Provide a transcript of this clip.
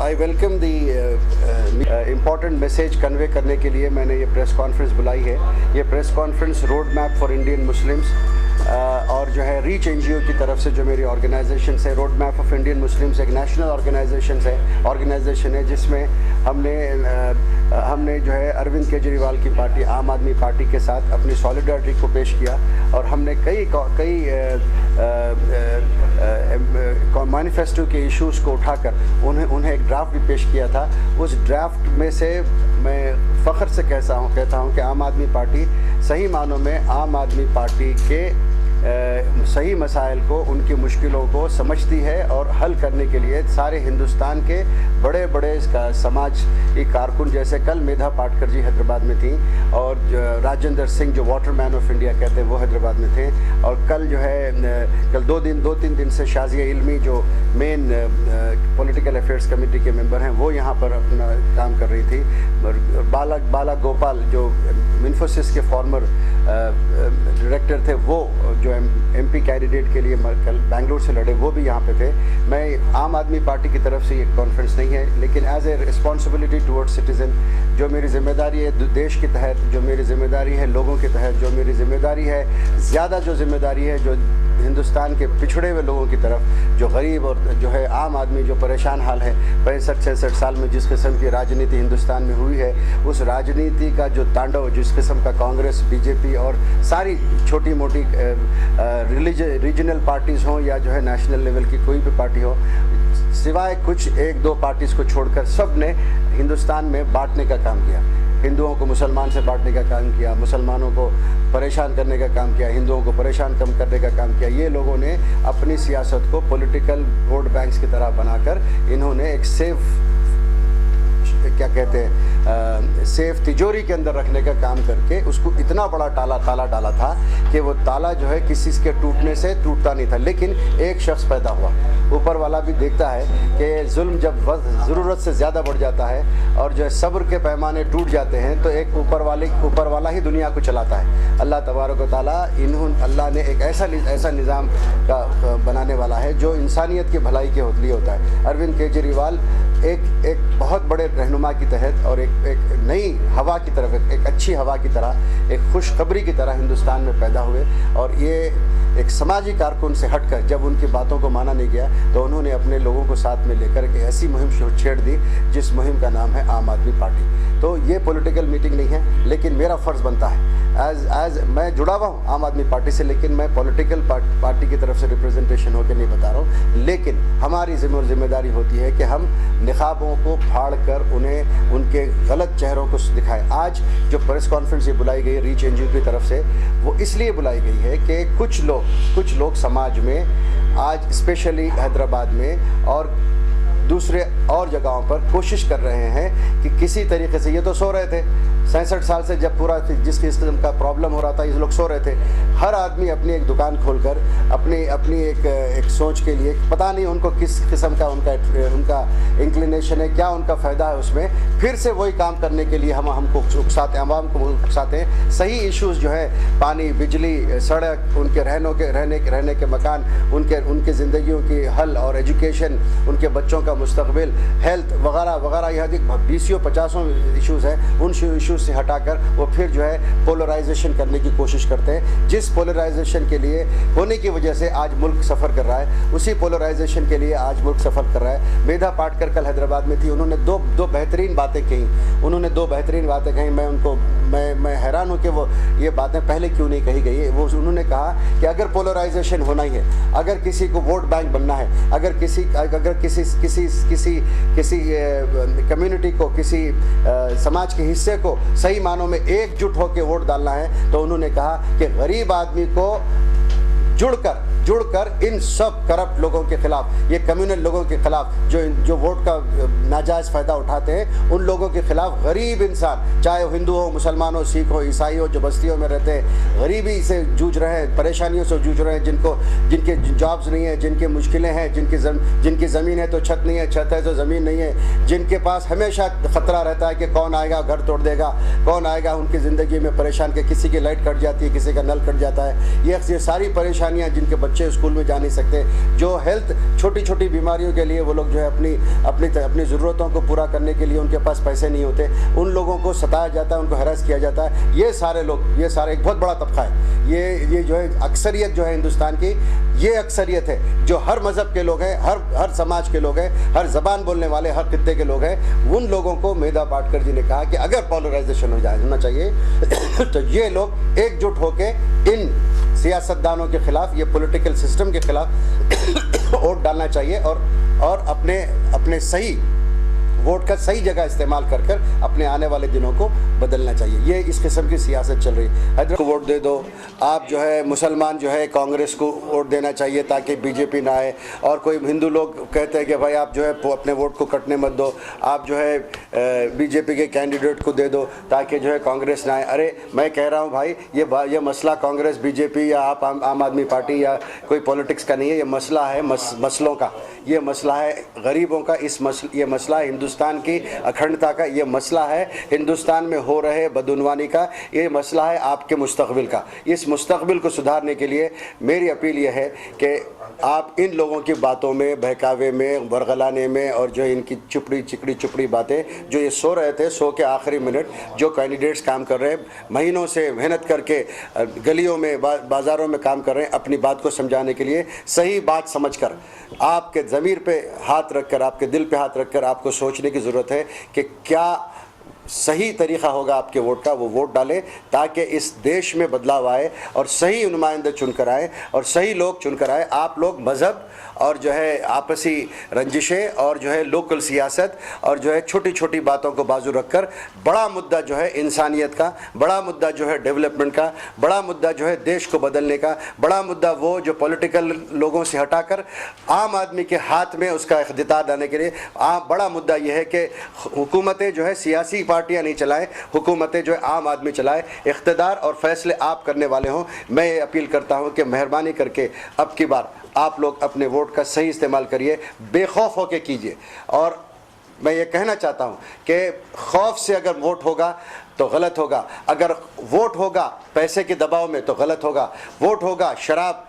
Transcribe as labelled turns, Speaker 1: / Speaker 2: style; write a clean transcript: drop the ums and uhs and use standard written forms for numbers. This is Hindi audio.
Speaker 1: I welcome the important message convey करने के लिए मैंने ये प्रेस कॉन्फ्रेंस बुलाई है। ये press conference road map for Indian Muslims और जो है रीच एनजीओ की तरफ से जो मेरी ऑर्गेनाइजेशन है, road map of Indian Muslims एक नेशनल ऑर्गेनाइजेशन है जिसमें हमने जो है अरविंद केजरीवाल की पार्टी आम आदमी पार्टी के साथ अपनी सॉलिडारिटी को पेश किया और हमने कई मैनिफेस्टो के इश्यूज़ को उठाकर उन्हें एक ड्राफ्ट भी पेश किया था। उस ड्राफ्ट में से मैं फ़ख्र से कहता हूँ कि आम आदमी पार्टी सही मानों में आम आदमी पार्टी के सही मसाइल को, उनकी मुश्किलों को समझती है और हल करने के लिए सारे हिंदुस्तान के बड़े बड़े समाज की कारकुन, जैसे कल मेधा पाटकर जी हैदराबाद में थी और राजेंद्र सिंह जो वाटरमैन ऑफ इंडिया कहते हैं वो हैदराबाद में थे, और कल जो है कल दो तीन दिन से शाजिया इल्मी जो मेन पॉलिटिकल अफेयर्स कमेटी के मेंबर हैं वो यहाँ पर अपना काम कर रही थी। बाला गोपाल जो इन्फोसिस के फॉर्मर डायरेक्टर थे वो जो एमपी कैंडिडेट के लिए कल बेंगलुरु से लड़े वो भी यहाँ पे थे। मैं आम आदमी पार्टी की तरफ से ये कॉन्फ्रेंस नहीं है, लेकिन as a responsibility towards citizen जो मेरी जिम्मेदारी है देश के तहत, जो मेरी जिम्मेदारी है लोगों के तहत, जो मेरी जिम्मेदारी है ज़्यादा जो जिम्मेदारी है जो हिंदुस्तान के पिछड़े हुए लोगों की तरफ, जो गरीब और जो है आम आदमी जो परेशान हाल है 65-66 साल में जिस किस्म की राजनीति हिंदुस्तान में हुई है, उस राजनीति का जो तांडव जिस किस्म का कांग्रेस, बीजेपी और सारी छोटी मोटी रीजनल पार्टीज़ हों या जो है नेशनल लेवल की कोई भी पार्टी हो, सिवाय कुछ एक दो पार्टीज़ को छोड़कर सब ने हिंदुस्तान में बांटने का काम किया। हिंदुओं को मुसलमान से बांटने का काम किया, मुसलमानों को परेशान करने का काम किया, हिंदुओं को परेशान कम करने का काम किया। ये लोगों ने अपनी सियासत को पॉलिटिकल वोट बैंक्स की तरह बनाकर इन्होंने एक सेफ तिजोरी के अंदर रखने का काम करके उसको इतना बड़ा ताला डाला था कि वो ताला जो है किसी के टूटने से टूटता नहीं था, लेकिन एक शख्स पैदा हुआ। ऊपर वाला भी देखता है कि जुल्म जब ज़रूरत से ज़्यादा बढ़ जाता है और जो है सब्र के पैमाने टूट जाते हैं तो एक ऊपर वाला ही दुनिया को चलाता है। अल्लाह तबारक व तआला अल्लाह ने एक ऐसा निज़ाम का बनाने वाला है जो इंसानियत की भलाई के लिए होता है। अरविंद केजरीवाल एक बहुत बड़े रहनुमा की तहत और एक नई हवा की तरफ, एक अच्छी हवा की तरह, एक खुशखबरी की तरह हिंदुस्तान में पैदा हुए और ये एक समाजी कारकुन से हटकर जब उनकी बातों को माना नहीं गया तो उन्होंने अपने लोगों को साथ में लेकर के ऐसी मुहिम छेड़ दी जिस मुहिम का नाम है आम आदमी पार्टी। तो ये पॉलिटिकल मीटिंग नहीं है, लेकिन मेरा फ़र्ज़ बनता है एज मैं जुड़ा हुआ हूँ आम आदमी पार्टी से, लेकिन मैं पॉलिटिकल पार्टी की तरफ से रिप्रेजेंटेशन होकर नहीं बता रहा हूँ, लेकिन हमारी जिम्मेदारी होती है कि हम निकाबों को फाड़ कर उन्हें उनके गलत चेहरों को दिखाएं। आज जो प्रेस कॉन्फ्रेंस ये बुलाई गई रीच एनजीओ की तरफ से, वो इसलिए बुलाई गई है कि कुछ लोग समाज में आज स्पेशली हैदराबाद में और दूसरे और जगहों पर कोशिश कर रहे हैं कि किसी तरीके से, ये तो सो रहे थे 67 साल से जब पूरा जिस किस्म का प्रॉब्लम हो रहा था ये लोग सो रहे थे। हर आदमी अपनी एक दुकान खोलकर अपनी एक सोच के लिए, पता नहीं उनको किस किस्म का उनका इंक्लिनेशन है, क्या उनका फ़ायदा है उसमें, फिर से वही काम करने के लिए हमको उकसाते हैं, आवाम को उकसाते हैं। सही इश्यूज़ जो है पानी, बिजली, सड़क, उनके रहने के मकान, उनके ज़िंदगियों की हल और एजुकेशन, उनके बच्चों का मुस्तकबिल, हेल्थ वगैरह वगैरह, यहाँ तक 20-50 इश्यूज़ हैं, उन इश्यूज़ से हटाकर वो फिर जो है पोलराइजेशन करने की कोशिश करते हैं। जिस पोलराइजेशन के लिए होने की वजह से आज मुल्क सफ़र कर रहा है, उसी पोलराइजेशन के लिए आज मुल्क सफ़र कर रहा है। मेधा पाटकर कल हैदराबाद में थी, उन्होंने दो बेहतरीन बातें कही। मैं हैरान हूँ कि वो ये बातें पहले क्यों नहीं कही गई। वो उन्होंने कहा कि अगर पोलराइजेशन होना ही है, अगर किसी को वोट बैंक बनना है, अगर किसी कम्युनिटी को, किसी समाज के हिस्से को सही मानों में एकजुट होकर वोट डालना है, तो उन्होंने कहा कि गरीब आदमी को जुड़कर इन सब करप्ट लोगों के खिलाफ, ये कम्युनल लोगों के खिलाफ जो वोट का नाजायज़ फ़ायदा उठाते हैं, उन लोगों के खिलाफ गरीब इंसान, चाहे हिंदू हो, मुसलमान हो, सिख हो, ईसाई हो, जो बस्तियों में रहते हैं, गरीबी से जूझ रहे हैं, परेशानियों से जूझ रहे हैं, जिनके जॉब्स नहीं है, जिनकी मुश्किलें हैं, जिनकी ज़मीन है तो छत नहीं है, छत है तो ज़मीन नहीं है, जिनके पास हमेशा ख़तरा रहता है कि कौन आएगा घर तोड़ देगा, कौन आएगा उनकी ज़िंदगी में परेशान, के किसी की लाइट कट जाती है, किसी का नल कट जाता है, ये सारी परेशानियाँ जिनके बच्चे स्कूल में जा नहीं सकते, जो हेल्थ छोटी छोटी बीमारियों के लिए वो लोग जो है अपनी ज़रूरतों को पूरा करने के लिए उनके पास पैसे नहीं होते, उन लोगों को सताया जाता है, उनको हैरेस किया जाता है। ये सारे लोग, ये सारे एक बहुत बड़ा तबका है, ये जो है अक्सरियत जो है हिंदुस्तान की, ये अक्सरियत है जो हर मज़हब के लोग हैं, हर समाज के लोग हैं, हर ज़बान बोलने वाले, हर खित्ते के लोग हैं। उन लोगों को मेधा पाटकर जी ने कहा कि अगर पोलराइजेशन होना चाहिए तो ये लोग एकजुट होके इन सियासतदानों के खिलाफ, ये पॉलिटिकल सिस्टम के खिलाफ वोट डालना चाहिए और अपने सही वोट का सही जगह इस्तेमाल कर अपने आने वाले दिनों को बदलना चाहिए। ये इस किस्म की सियासत चल रही है। हैदराबाद को वोट दे दो, आप जो है मुसलमान जो है कांग्रेस को वोट देना चाहिए ताकि बीजेपी ना आए, और कोई हिंदू लोग कहते हैं कि भाई आप जो है अपने वोट को कटने मत दो, आप जो है बीजेपी के कैंडिडेट को दे दो ताकि जो है कांग्रेस ना आए। अरे मैं कह रहा हूँ भाई, ये मसला कांग्रेस, बीजेपी या आप आम आदमी पार्टी या कोई पॉलिटिक्स का नहीं है, ये मसला है मसलों का, ये मसला है गरीबों का, ये मसला है हिंदुस्तान की अखंडता का, ये मसला है हिंदुस्तान में हो रहे बदउनवानी का, ये मसला है आपके मुस्तकबिल का। इस मुस्तकबिल को सुधारने के लिए मेरी अपील ये है कि आप इन लोगों की बातों में, बहकावे में, बरगलाने में और जो इनकी चुपड़ी बातें, जो ये सो रहे थे, सो के आखिरी मिनट जो कैंडिडेट्स काम कर रहे हैं, महीनों से मेहनत करके गलियों में बाज़ारों में काम कर रहे हैं, अपनी बात को समझाने के लिए सही बात समझकर आपके ज़मीर पे हाथ रखकर, आपके दिल पे हाथ रखकर आपको सोचने की ज़रूरत है कि क्या सही तरीक़ा होगा आपके वोट का, वो वोट डालें ताकि इस देश में बदलाव आए और सही नुमाइंदे चुनकर आए और सही लोग चुनकर आए। आप लोग मज़हब और जो है आपसी रंजिशें और जो है लोकल सियासत और जो है छोटी छोटी बातों को बाजू रखकर बड़ा मुद्दा जो है इंसानियत का, बड़ा मुद्दा जो है डेवलपमेंट का, बड़ा मुद्दा जो है देश को बदलने का, बड़ा मुद्दा वो जो पॉलिटिकल लोगों से हटाकर आम आदमी के हाथ में उसका इख्तियार डालने के लिए बड़ा मुद्दा यह है कि हुकूमतें जो है सियासी पार्टियां नहीं चलाएं, हुकूमतें जो है आम आदमी चलाए, इख्तियार और फैसले आप करने वाले हों। मैं ये अपील करता हूं कि मेहरबानी करके अब की बार आप लोग अपने वोट का सही इस्तेमाल करिए, बेखौफ होकर कीजिए। और मैं ये कहना चाहता हूँ कि खौफ से अगर वोट होगा तो गलत होगा, अगर वोट होगा पैसे के दबाव में तो गलत होगा, वोट होगा शराब